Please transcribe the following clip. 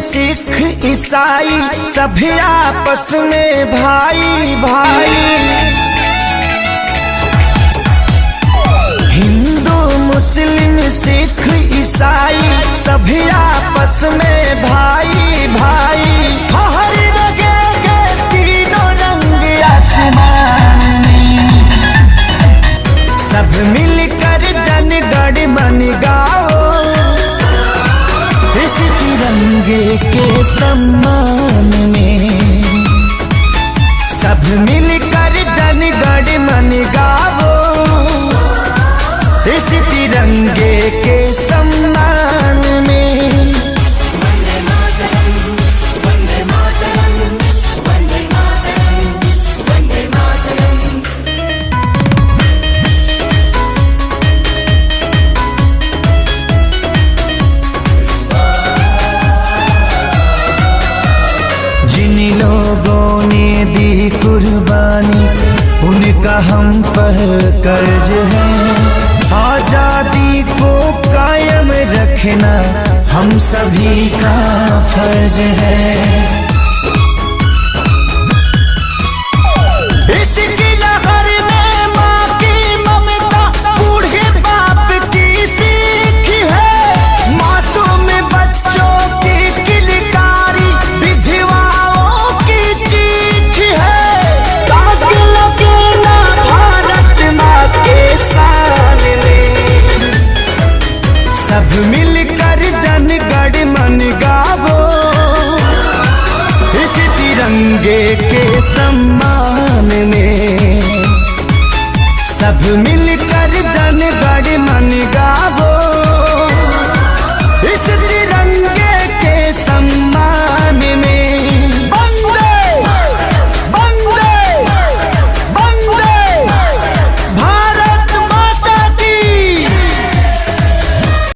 सिख ईसाई सभी आपस में भाई भाई। हिंदू मुस्लिम सिख ईसाई सभी आपस में भाई भाई। हर जगह तीनों रंग आसमान में, सब मिलकर जन गण मन गाओ, इस तिरंगे के सम्मान में। सब मिलकर जन गण मन गाओ, इस तिरंगे के सम्मान में। वंदे मातरम, वंदे मातरम, वंदे मातरम, वंदे मातरम। जिन लोगों ने दी कुर्बानी उनका हम पर कर्ज है। आजादी को कायम रखना हम सभी का फर्ज है। इसकी लहर में माँ की ममता, बूढ़े बाप की सीख है। मासूम बच्चों की किलकारी, विधवाओं की चीख है। दाग लगे ना भारत माँ के शान में, सब मिलकर जन गण मन गावो, इस तिरंगे के सम्मान में। सब मिलकर जन गण मन गावो,